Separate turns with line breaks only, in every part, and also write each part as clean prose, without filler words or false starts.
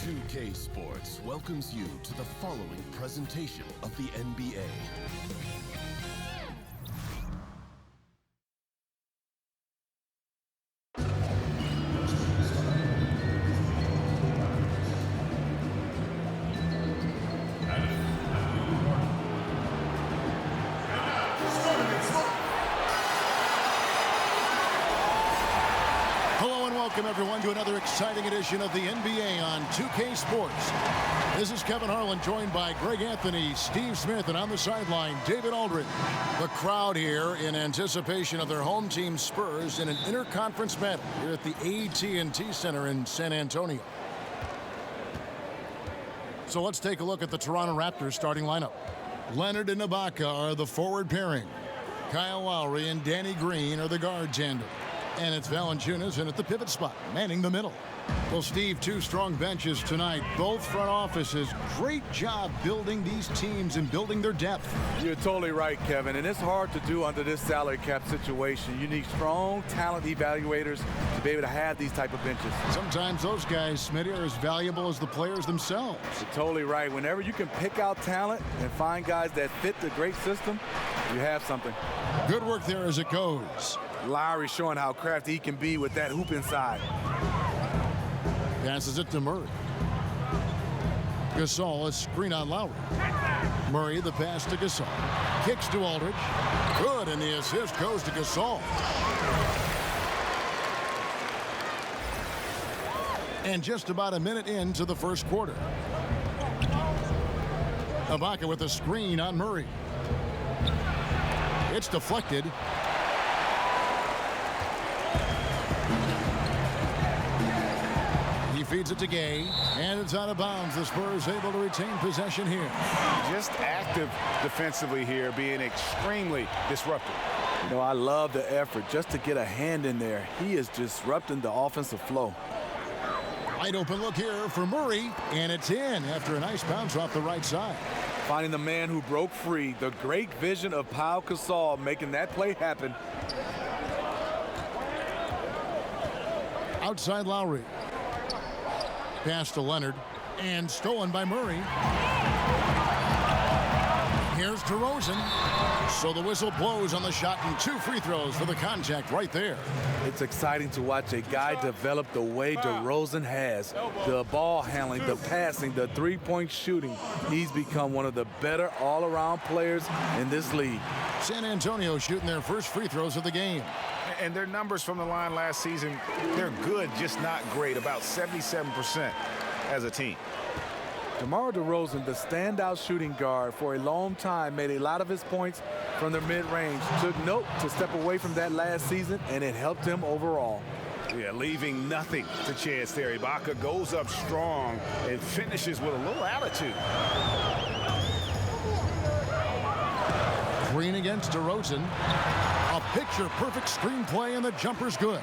2K Sports welcomes you to the following presentation of the NBA.
Welcome, everyone, to another exciting edition of the NBA on 2K Sports. This is Kevin Harlan, joined by Greg Anthony, Steve Smith, and on the sideline, David Aldridge. The crowd here in anticipation of their home team Spurs in an interconference battle here at the AT&T Center in San Antonio. So let's take a look at the Toronto Raptors starting lineup. Leonard and Ibaka are the forward pairing. Kyle Lowry and Danny Green are the guard tandem. And it's Valanciunas in at the pivot spot, manning the middle. Well, Steve, two strong benches tonight. Both front offices. Great job building these teams and building their depth.
You're totally right, Kevin. And it's hard to do under this salary cap situation. You need strong talent evaluators to be able to have these type of benches.
Sometimes those guys, Smitty, are as valuable as the players themselves.
You're totally right. Whenever you can pick out talent and find guys that fit the great system, you have something.
Good work there as it goes.
Lowry showing how crafty he can be with that hoop inside.
Passes it to Murray. Gasol, a screen on Lowry. Murray, the pass to Gasol. Kicks to Aldridge. Good, and the assist goes to Gasol. And just about a minute into the first quarter. Ibaka with a screen on Murray. It's deflected. He feeds it to Gay, and it's out of bounds. The Spurs able to retain possession here.
Just active defensively here, being extremely disruptive.
You know, I love the effort just to get a hand in there. He is disrupting the offensive flow.
Wide open look here for Murray, and it's in after a nice bounce off the right side.
Finding the man who broke free, the great vision of Pau Gasol making that play happen.
Outside Lowry. Pass to Leonard, and stolen by Murray. Here's DeRozan. So the whistle blows on the shot, and two free throws for the contact right there.
It's exciting to watch a guy develop the way DeRozan has. The ball handling, the passing, the three-point shooting. He's become one of the better all-around players in this league.
San Antonio shooting their first free throws of the game.
And their numbers from the line last season, they're good, just not great, about 77% as a team.
DeMar DeRozan, the standout shooting guard for a long time, made a lot of his points from the mid-range. Took note to step away from that last season, and it helped him overall.
Yeah, leaving nothing to chance there. Ibaka goes up strong and finishes with a little attitude.
Green against DeRozan. A picture-perfect screenplay, and the jumper's good.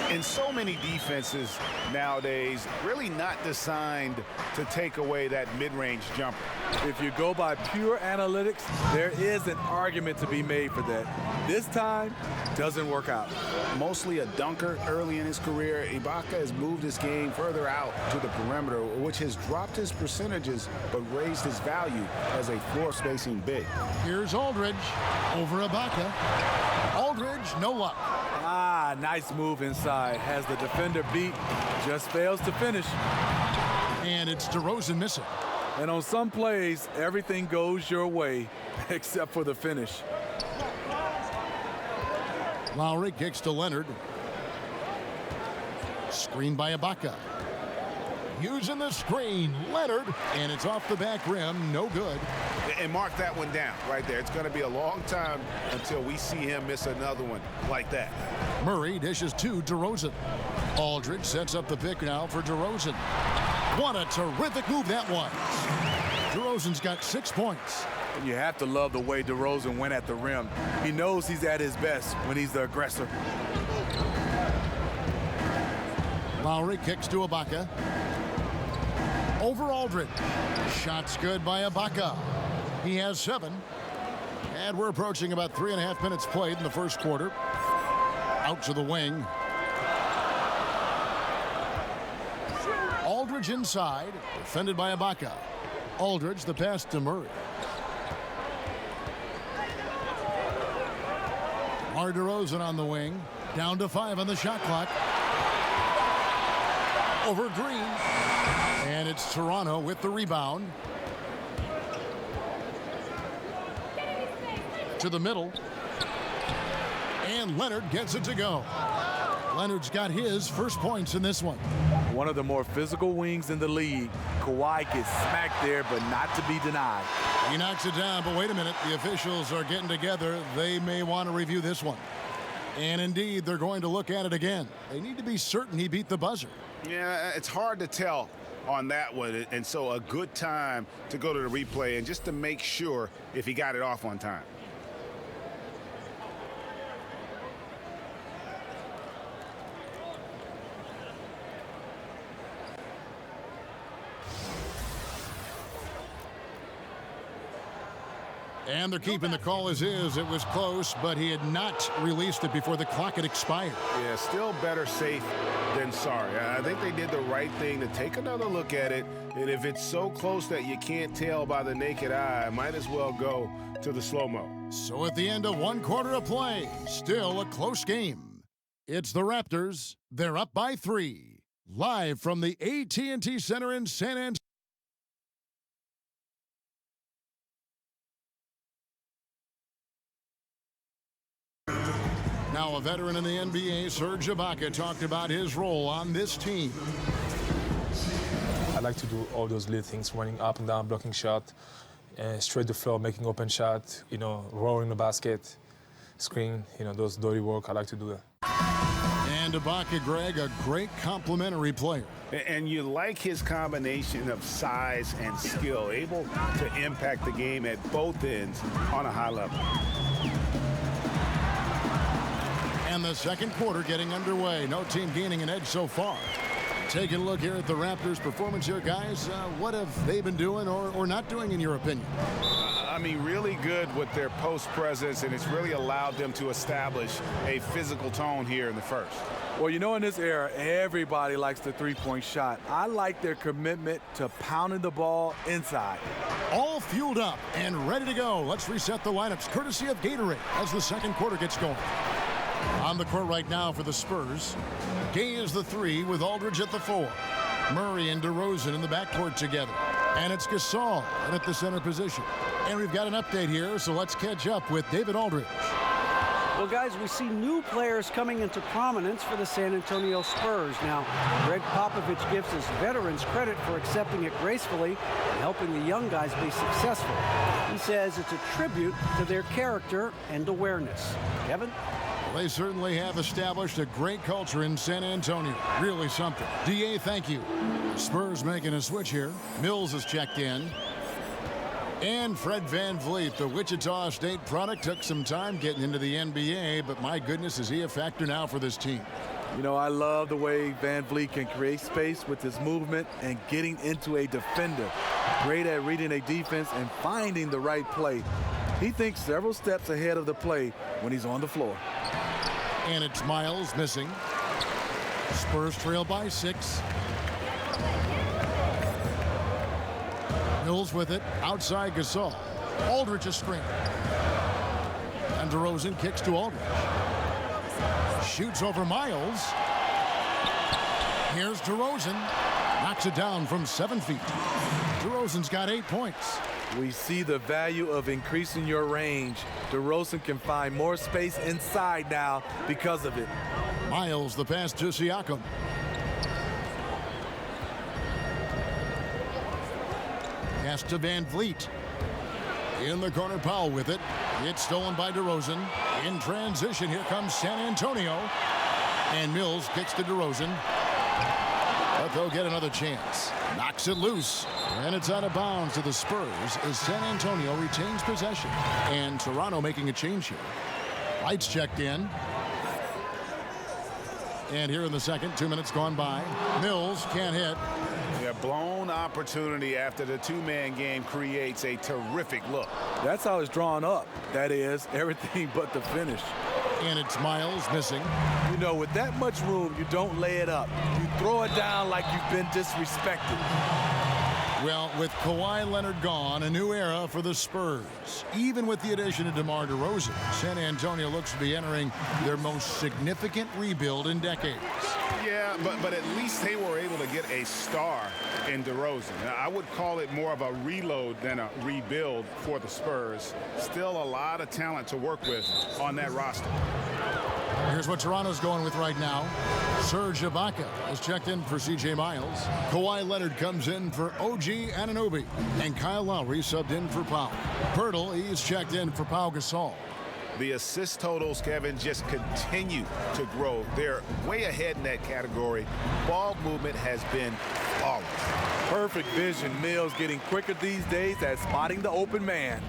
And so many defenses nowadays really not designed to take away that mid-range jumper.
If you go by pure analytics, there is an argument to be made for that. This time, doesn't work out.
Mostly a dunker early in his career, Ibaka has moved his game further out to the perimeter, which has dropped his percentages but raised his value as a floor-spacing big.
Here's Aldridge over Ibaka. Aldridge, no luck.
Ah, nice move inside. Has the defender beat, just fails to finish.
And it's DeRozan missing.
And on some plays, everything goes your way, except for the finish.
Lowry kicks to Leonard. Screen by Ibaka. Using the screen, Leonard, and it's off the back rim, no good.
And mark that one down right there. It's going to be a long time until we see him miss another one like that.
Murray dishes to DeRozan. Aldridge sets up the pick now for DeRozan. What a terrific move that was. DeRozan's got 6 points.
You have to love the way DeRozan went at the rim. He knows he's at his best when he's the aggressor.
Lowry kicks to Ibaka. Over Aldridge. Shot's good by Ibaka. He has 7. And we're approaching about 3.5 minutes played in the first quarter. Out to the wing. Aldridge inside, defended by Ibaka. Aldridge, the pass to Murray. DeMar DeRozan on the wing. Down to 5 on the shot clock. Over Green. And it's Toronto with the rebound. To the middle. And Leonard gets it to go. Leonard's got his first points in this one.
One of the more physical wings in the league. Kawhi gets smacked there, but not to be denied.
He knocks it down, but wait a minute. The officials are getting together. They may want to review this one. And indeed, they're going to look at it again. They need to be certain he beat the buzzer.
Yeah, it's hard to tell on that one. And so a good time to go to the replay and just to make sure if he got it off on time.
And they're keeping the call as is. It was close, but he had not released it before the clock had expired.
Yeah, still better safe than sorry. I think they did the right thing to take another look at it. And if it's so close that you can't tell by the naked eye, might as well go to the slow-mo.
So at the end of 1 quarter of play, still a close game. It's the Raptors. They're up by 3. Live from the AT&T Center in San Antonio. Now a veteran in the NBA, Serge Ibaka, talked about his role on this team.
I like to do all those little things, running up and down, blocking shot, straight the floor, making open shot, rolling the basket, screen, those dirty work. I like to do that.
And Ibaka, Greg, a great complementary player.
And you like his combination of size and skill, able to impact the game at both ends on a high level.
And the second quarter getting underway. No team gaining an edge so far. Taking a look here at the Raptors' performance here, guys. What have they been doing or not doing, in your opinion?
I mean, really good with their post presence, and it's really allowed them to establish a physical tone here in the first.
Well, in this era, everybody likes the three-point shot. I like their commitment to pounding the ball inside.
All fueled up and ready to go. Let's reset the lineups, courtesy of Gatorade, as the second quarter gets going. On the court right now for the Spurs, Gay is the 3 with Aldridge at the 4. Murray and DeRozan in the backcourt together. And it's Gasol at the center position. And we've got an update here, so let's catch up with David Aldridge.
Well, guys, we see new players coming into prominence for the San Antonio Spurs. Now, Greg Popovich gives his veterans credit for accepting it gracefully and helping the young guys be successful. He says it's a tribute to their character and awareness. Kevin?
They certainly have established a great culture in San Antonio. Really something. DA, thank you. The Spurs making a switch here. Mills has checked in. And Fred VanVleet, the Wichita State product, took some time getting into the NBA, but my goodness, is he a factor now for this team?
I love the way VanVleet can create space with his movement and getting into a defender. Great at reading a defense and finding the right play. He thinks several steps ahead of the play when he's on the floor.
And it's Miles missing. Spurs trail by 6. Mills with it. Outside Gasol. Aldridge a screen. And DeRozan kicks to Aldridge. Shoots over Miles. Here's DeRozan. Knocks it down from 7 feet. DeRozan's got 8 points.
We see the value of increasing your range. DeRozan can find more space inside now because of it.
Miles the pass to Siakam. Pass to VanVleet. In the corner, Powell with it. It's stolen by DeRozan. In transition, here comes San Antonio. And Mills kicks to DeRozan. But they'll get another chance. Knocks it loose. And it's out of bounds to the Spurs as San Antonio retains possession. And Toronto making a change here. Lights checked in. And here in the second, 2 minutes gone by. Mills can't hit.
Yeah, blown opportunity after the two-man game creates a terrific look.
That's how it's drawn up. That is, everything but the finish.
And it's Miles missing.
You know, with that much room, you don't lay it up. You throw it down like you've been disrespected.
Well, with Kawhi Leonard gone, a new era for the Spurs. Even with the addition of DeMar DeRozan, San Antonio looks to be entering their most significant rebuild in decades.
Yeah, but at least they were able to get a star in DeRozan. I would call it more of a reload than a rebuild for the Spurs. Still a lot of talent to work with on that roster.
Here's what Toronto's going with right now. Serge Ibaka is checked in for C.J. Miles. Kawhi Leonard comes in for OG Anunoby. And Kyle Lowry subbed in for Pau. Pirtle, he's checked in for Pau Gasol.
The assist totals, Kevin, just continue to grow. They're way ahead in that category. Ball movement has been flawless.
Perfect vision. Mills getting quicker these days at spotting the open man.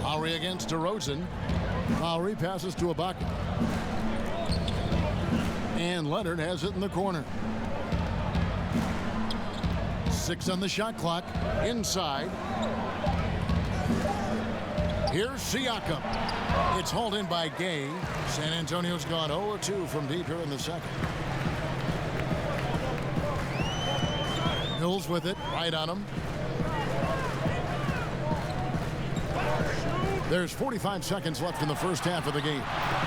Lowry against DeRozan. Lowry passes to Ibaka. And Leonard has it in the corner. 6 on the shot clock. Inside. Here's Siakam. It's hauled in by Gay. San Antonio's gone 0-2 from deep here in the second. Mills with it. Right on him. There's 45 seconds left in the first half of the game.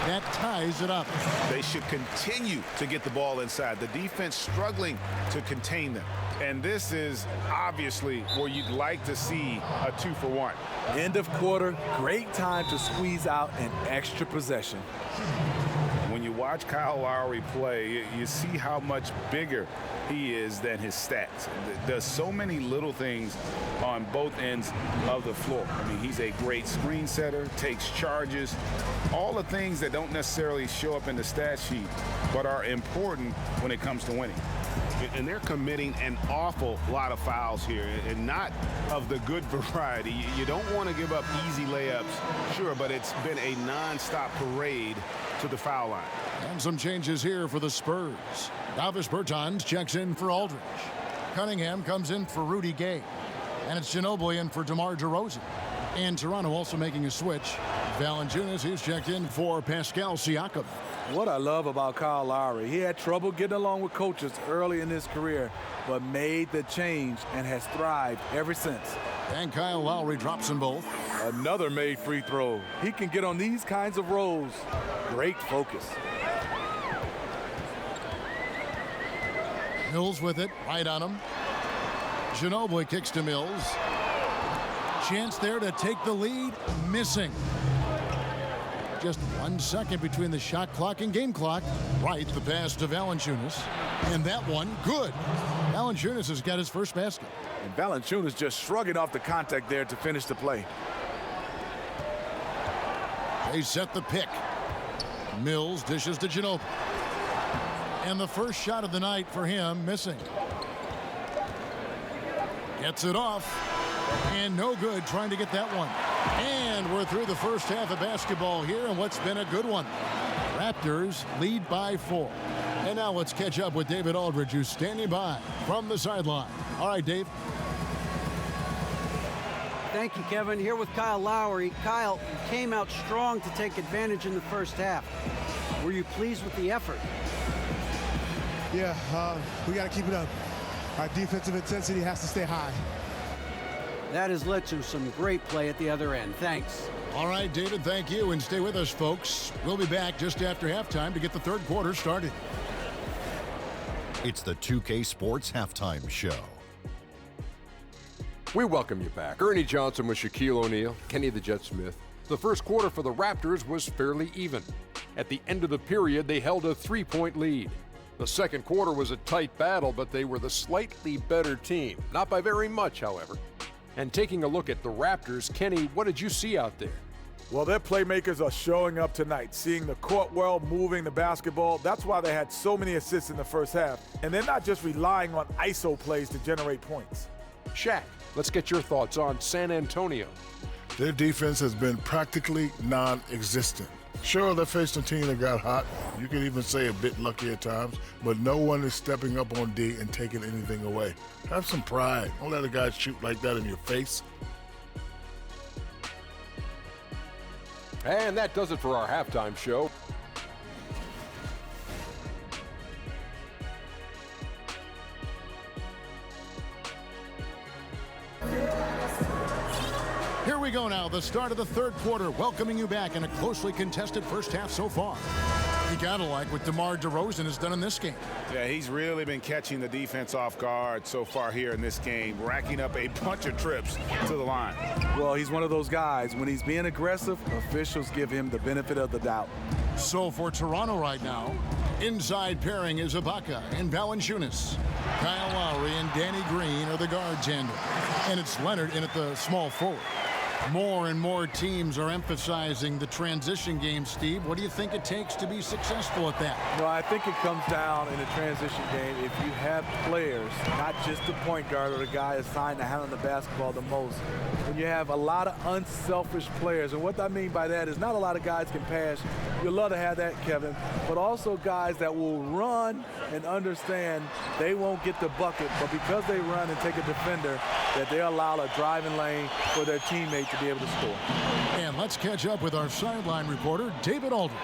That ties it up.
They should continue to get the ball inside. The defense struggling to contain them. And this is obviously where you'd like to see a 2-for-1.
End of quarter, great time to squeeze out an extra possession.
When you watch Kyle Lowry play, you see how much bigger he is than his stats. Does so many little things on both ends of the floor. I mean, he's a great screen setter, takes charges, all the things that don't necessarily show up in the stat sheet, but are important when it comes to winning. And they're committing an awful lot of fouls here, and not of the good variety. You don't want to give up easy layups, sure, but it's been a non-stop parade to the foul line.
And some changes here for the Spurs. Davis Bertans checks in for Aldridge. Cunningham comes in for Rudy Gay. And it's Ginobili in for DeMar DeRozan. And Toronto also making a switch. Valanciunas, he's checked in for Pascal Siakam.
What I love about Kyle Lowry, he had trouble getting along with coaches early in his career, but made the change and has thrived ever since.
And Kyle Lowry drops them both.
Another made free throw. He can get on these kinds of rolls. Great focus.
Mills with it, right on him. Ginobili kicks to Mills. Chance there to take the lead, missing. Just 1 second between the shot clock and game clock. Right, the pass to Valanciunas. And that one, good. Valanciunas has got his first basket.
And Valanciunas just shrugging off the contact there to finish the play.
They set the pick. Mills dishes to Ginobili. And the first shot of the night for him, missing. Gets it off. And no good trying to get that one. And we're through the first half of basketball here in what's been a good one. Raptors lead by 4. And now let's catch up with David Aldridge, who's standing by from the sideline. All right, Dave.
Thank you, Kevin. Here with Kyle Lowry. Kyle came out strong to take advantage in the first half. Were you pleased with the effort?
Yeah, we got to keep it up. Our defensive intensity has to stay high.
That has led to some great play at the other end. Thanks.
All right, David, thank you. And stay with us, folks. We'll be back just after halftime to get the third quarter started.
It's the 2K Sports Halftime Show.
We welcome you back. Ernie Johnson with Shaquille O'Neal, Kenny the Jet Smith. The first quarter for the Raptors was fairly even. At the end of the period, they held a 3-point lead. The second quarter was a tight battle, but they were the slightly better team. Not by very much, however. And taking a look at the Raptors, Kenny, what did you see out there?
Well, their playmakers are showing up tonight, seeing the court well, moving the basketball. That's why they had so many assists in the first half. And they're not just relying on ISO plays to generate points.
Shaq, let's get your thoughts on San Antonio.
Their defense has been practically non-existent. Sure, they faced a team that got hot. You could even say a bit lucky at times, but no one is stepping up on D and taking anything away. Have some pride. Don't let a guy shoot like that in your face.
And that does it for our halftime show.
Here we go now, the start of the third quarter, welcoming you back in a closely contested first half so far. You gotta like what DeMar DeRozan has done in this game.
Yeah, he's really been catching the defense off guard so far here in this game, racking up a bunch of trips to the line.
Well, he's one of those guys, when he's being aggressive, officials give him the benefit of the doubt.
So for Toronto right now, inside pairing is Ibaka and Valanciunas. Kyle Lowry and Danny Green are the guard tandem. And it's Leonard in at the small forward. More and more teams are emphasizing the transition game, Steve. What do you think it takes to be successful at that?
Well, I think it comes down in a transition game if you have players, not just the point guard or the guy assigned to handle the basketball the most. When you have a lot of unselfish players, and what I mean by that is not a lot of guys can pass. You'd love to have that, Kevin, but also guys that will run and understand they won't get the bucket, but because they run and take a defender, that they allow a driving lane for their teammate to be able to score.
And let's catch up with our sideline reporter, David Aldridge.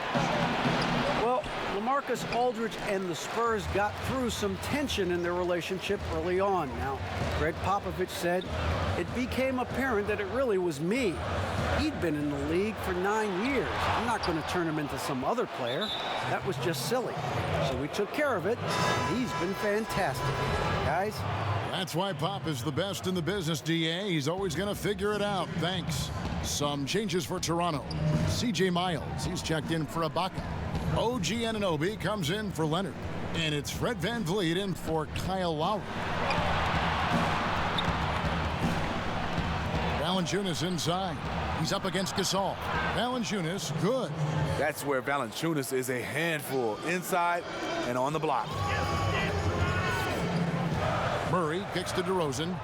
Well, LaMarcus Aldridge and the Spurs got through some tension in their relationship early on. Now, Greg Popovich said, it became apparent that it really was me. He'd been in the league for 9 years. I'm not going to turn him into some other player. That was just silly. So we took care of it, and he's been fantastic. Guys?
That's why Pop is the best in the business, DA. He's always going to figure it out. Thanks. Some changes for Toronto. C.J. Miles, he's checked in for Ibaka. OG Anunoby comes in for Leonard. And it's Fred VanVleet in for Kyle Lowry. Valanciunas inside. He's up against Gasol. Valanciunas, good.
That's where Valanciunas is a handful, inside and on the block.
Murray kicks to DeRozan.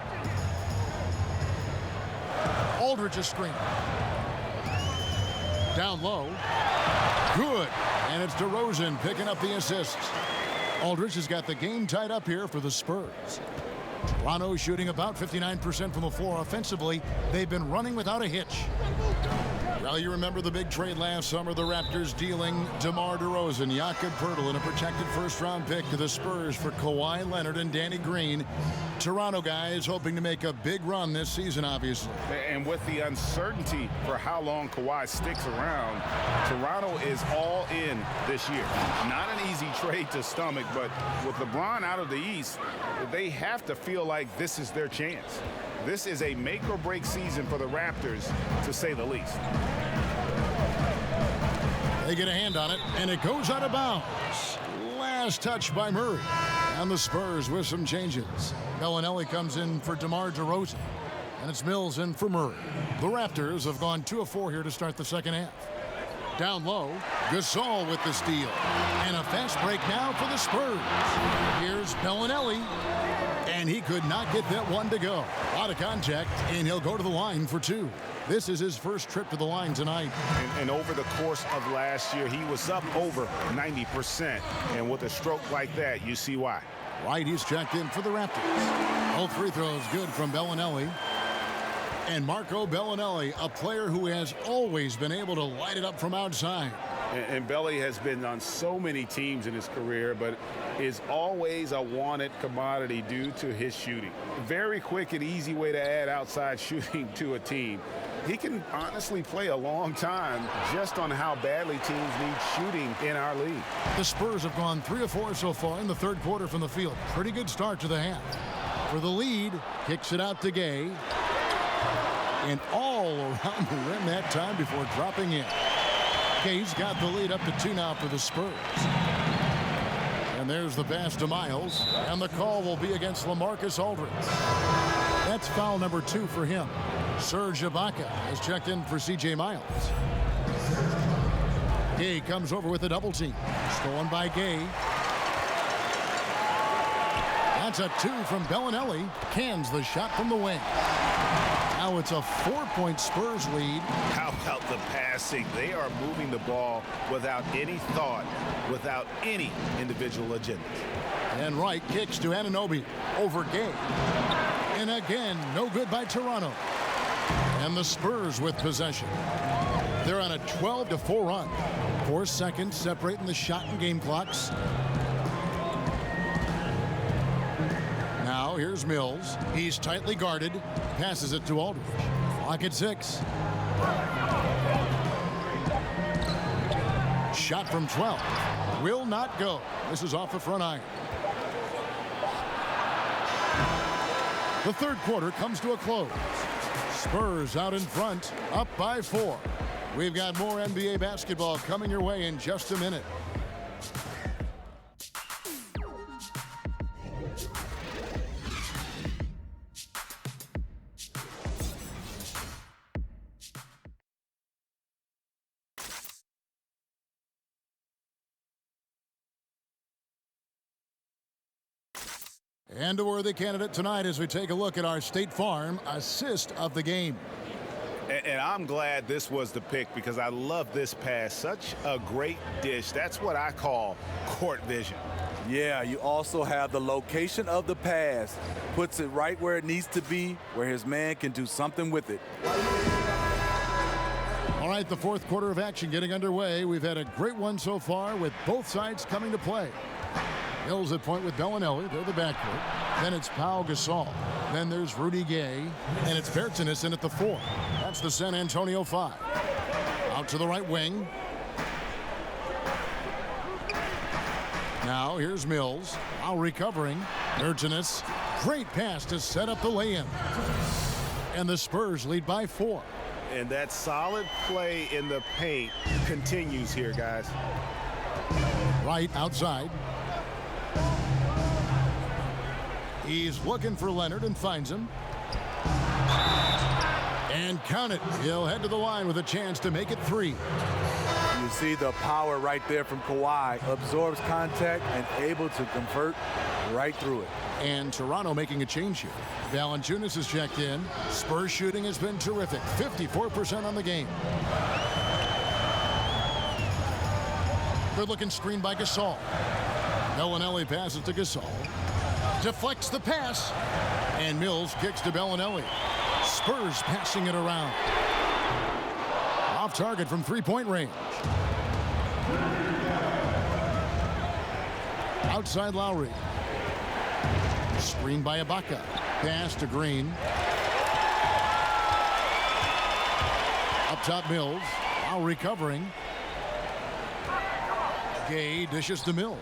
Aldridge a screen. Down low. Good. And it's DeRozan picking up the assists. Aldridge has got the game tied up here for the Spurs. Toronto shooting about 59% from the floor offensively. They've been running without a hitch. Well, you remember the big trade last summer, the Raptors dealing DeMar DeRozan, Jakob Poeltl, and a protected first-round pick to the Spurs for Kawhi Leonard and Danny Green. Toronto guys hoping to make a big run this season, obviously.
And with the uncertainty for how long Kawhi sticks around, Toronto is all in this year. Not an easy trade to stomach, but with LeBron out of the East, they have to feel like this is their chance. This is a make-or-break season for the Raptors, to say the least.
They get a hand on it, and it goes out of bounds. Last touch by Murray. And the Spurs with some changes. Belinelli comes in for DeMar DeRozan. And it's Mills in for Murray. The Raptors have gone 2 of 4 here to start the second half. Down low, Gasol with the steal. And a fast break now for the Spurs. Here's Belinelli. And he could not get that one to go. Out of contact, and he'll go to the line for 2. This is his first trip to the line tonight.
And over the course of last year, he was up over 90%. And with a stroke like that, you see why.
Right, he's checked in for the Raptors. All free throws good from Belinelli. And Marco Belinelli, a player who has always been able to light it up from outside.
And Belly has been on so many teams in his career, but is always a wanted commodity due to his shooting. Very quick and easy way to add outside shooting to a team. He can honestly play a long time just on how badly teams need shooting in our league.
The Spurs have gone 3 of 4 so far in the third quarter from the field. Pretty good start to the half. For the lead, kicks it out to Gay. And all around the rim that time before dropping in. Gay's got the lead up to 2 now for the Spurs. And there's the pass to Miles. And the call will be against LaMarcus Aldridge. That's foul number 2 for him. Serge Ibaka has checked in for C.J. Miles. Gay comes over with a double team. Stolen by Gay. That's a 2 from Belinelli. Cans the shot from the wing. Now it's a 4-point Spurs lead.
How about the passing? They are moving the ball without any thought, without any individual agenda.
And Wright kicks to Anunoby over Gay. And again, no good by Toronto. And the Spurs with possession. They're on a 12-4 run. 4 seconds separating the shot and game clocks. Now here's Mills. He's tightly guarded. Passes it to Aldridge. Clock at 6. Shot from 12. Will not go. This is off the front iron. The third quarter comes to a close. Spurs out in front, up by 4. We've got more NBA basketball coming your way in just a minute. And a worthy candidate tonight as we take a look at our State Farm assist of the game.
And I'm glad this was the pick because I love this pass. Such a great dish. That's what I call court vision.
Yeah, you also have the location of the pass. Puts it right where it needs to be, where his man can do something with it.
All right, the fourth quarter of action getting underway. We've had a great one so far with both sides coming to play. Mills at point with Belinelli. They're the backcourt. Then it's Pau Gasol. Then there's Rudy Gay. And it's Bertans in at the 4. That's the San Antonio 5. Out to the right wing. Now here's Mills. Lowry covering. Bertans. Great pass to set up the lay-in. And the Spurs lead by 4.
And that solid play in the paint continues here, guys.
Right outside. He's looking for Leonard and finds him. And count it. He'll head to the line with a chance to make it 3.
You see the power right there from Kawhi. Absorbs contact and able to convert right through it.
And Toronto making a change here. Valanciunas has checked in. Spurs shooting has been terrific. 54% on the game. Good looking screen by Gasol. Belinelli passes to Gasol. Deflects the pass. And Mills kicks to Belinelli. Spurs passing it around. Off target from three-point range. Outside Lowry. Screen by Ibaka. Pass to Green. Up top Mills. Lowry covering. Gay dishes to Mills.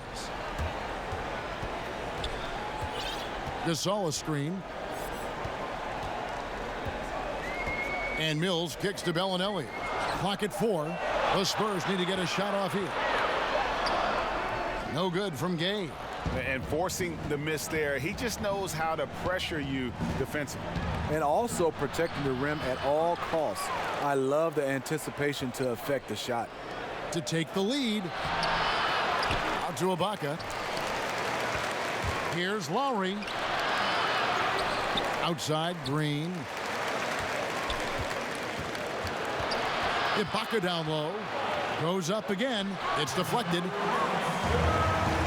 Gasol a screen. And Mills kicks to Belinelli. Clock at 4. The Spurs need to get a shot off here. No good from Gay.
And forcing the miss there, he just knows how to pressure you defensively.
And also protecting the rim at all costs. I love the anticipation to affect the shot.
To take the lead. Out to Ibaka. Here's Lowry. Outside, Green. Ibaka down low. Goes up again. It's deflected.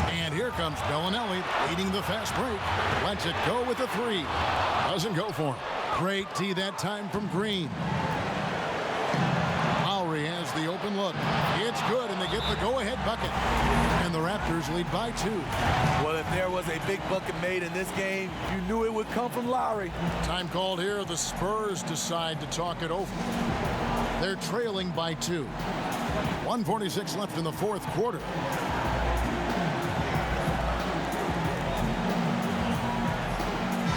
And here comes Belinelli leading the fast break. Lets it go with a 3. Doesn't go for him. Great tee that time from Green. Lowry has the open look. It's good, and they get the go-ahead bucket. And the Raptors lead by 2.
Well, if there was a big bucket made in this game, you knew it would come from Lowry.
Time called here. The Spurs decide to talk it over. They're trailing by 2. 1:46 left in the fourth quarter.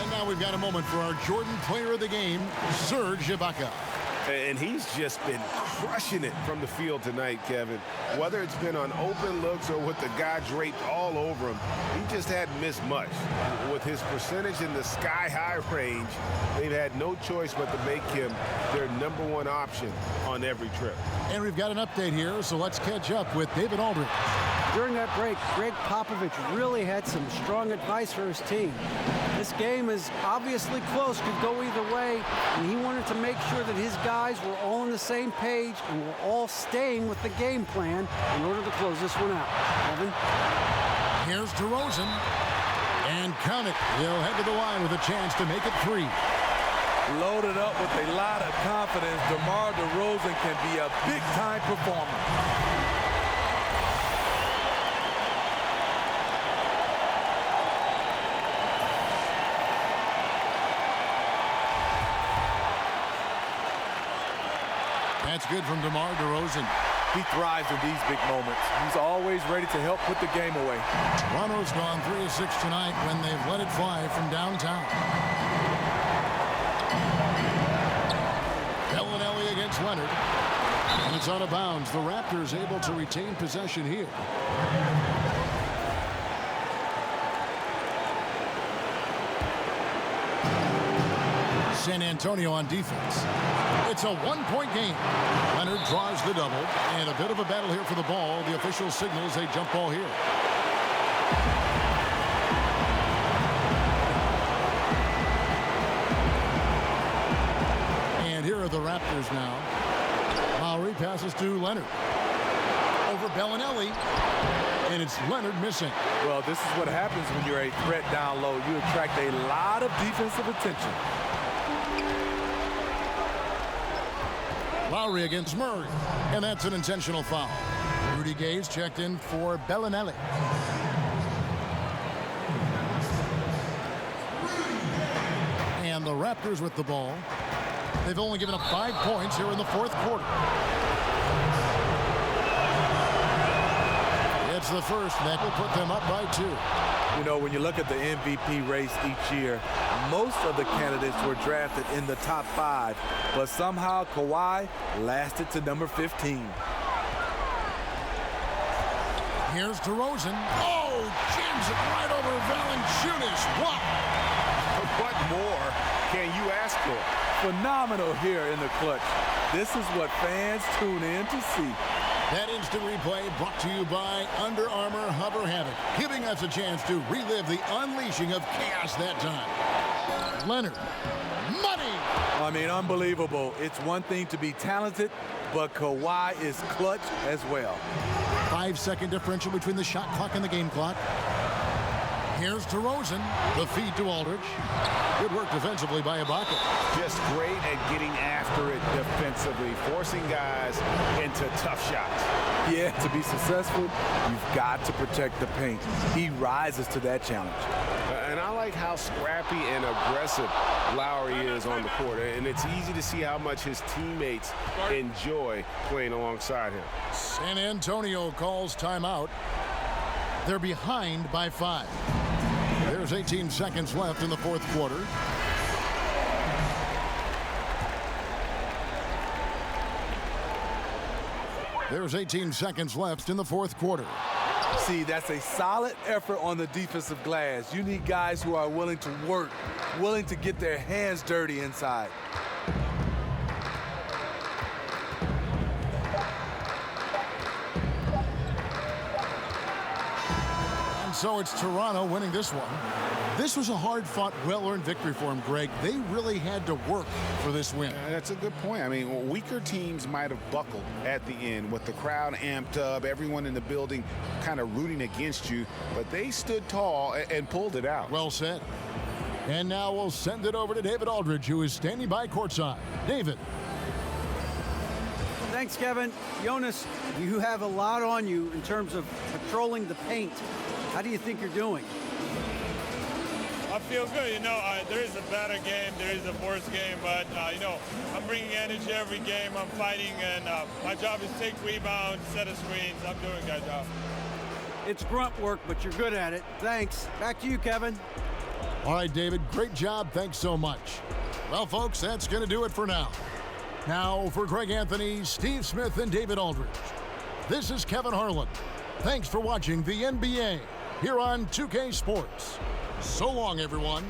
And now we've got a moment for our Jordan Player of the Game, Serge Ibaka.
And he's just been crushing it from the field tonight, Kevin. Whether it's been on open looks or with the guy draped all over him, he just hadn't missed much. With his percentage in the sky-high range, they've had no choice but to make him their #1 option on every trip.
And we've got an update here, so let's catch up with David Aldridge.
During that break, Greg Popovich really had some strong advice for his team. This game is obviously close, could go either way, and he wanted to make sure that his guys were all on the same page and were all staying with the game plan in order to close this one out. Evan?
Here's DeRozan. And count it. He'll head to the line with a chance to make it 3.
Loaded up with a lot of confidence, DeMar DeRozan can be a big-time performer.
That's good from DeMar DeRozan.
He thrives in these big moments. He's always ready to help put the game away.
Toronto's gone 3 of 6 tonight when they've let it fly from downtown. Belinelli against Leonard. And it's out of bounds. The Raptors able to retain possession here. San Antonio on defense. It's a one-point game. Leonard draws the double, and a bit of a battle here for the ball. The official signals a jump ball here. And here are the Raptors now. Lowry passes to Leonard. Over Belinelli, and it's Leonard missing.
Well, this is what happens when you're a threat down low. You attract a lot of defensive attention.
Lowry against Murray, and that's an intentional foul. Rudy Gay's checked in for Belinelli. And the Raptors with the ball. They've only given up 5 points here in the fourth quarter. It's the first that will put them up by 2.
You know, when you look at the MVP race each year, most of the candidates were drafted in the top 5, but somehow Kawhi lasted to number 15.
Here's DeRozan. Oh, jams it right over Valanciunas. What?
What more can you ask for?
Phenomenal here in the clutch. This is what fans tune in to see.
That instant replay brought to you by Under Armour Hover Havoc, giving us a chance to relive the unleashing of chaos that time. Leonard, money!
I mean, unbelievable. It's one thing to be talented, but Kawhi is clutch as well.
5-second differential between the shot clock and the game clock. Here's DeRozan. The feed to Aldridge. Good work defensively by Ibaka.
Just great at getting after it defensively, forcing guys into tough shots.
Yeah, to be successful, you've got to protect the paint. He rises to that challenge.
And I like how scrappy and aggressive Lowry is on the court. And it's easy to see how much his teammates enjoy playing alongside him.
San Antonio calls timeout. They're behind by 5. There's 18 seconds left in the fourth quarter. There's 18 seconds left in the fourth quarter.
See, that's a solid effort on the defensive glass. You need guys who are willing to work, willing to get their hands dirty inside.
So it's Toronto winning this one. This was a hard-fought, well-earned victory for them, Greg. They really had to work for this win.
That's a good point. I mean, weaker teams might have buckled at the end with the crowd amped up, everyone in the building kind of rooting against you, but they stood tall and pulled it out.
Well said. And now we'll send it over to David Aldridge, who is standing by courtside. David.
Thanks, Kevin. Jonas, you have a lot on you in terms of patrolling the paint. How do you think you're doing?
I feel good. You know, there is a better game, there is a worse game, but, you know, I'm bringing energy every game. I'm fighting, and my job is take rebounds, set of screens. I'm doing a good job.
It's grunt work, but you're good at it. Thanks. Back to you, Kevin.
All right, David, great job. Thanks so much. Well, folks, that's going to do it for now. Now, for Greg Anthony, Steve Smith, and David Aldridge, this is Kevin Harlan. Thanks for watching the NBA here on 2K Sports. So long, everyone.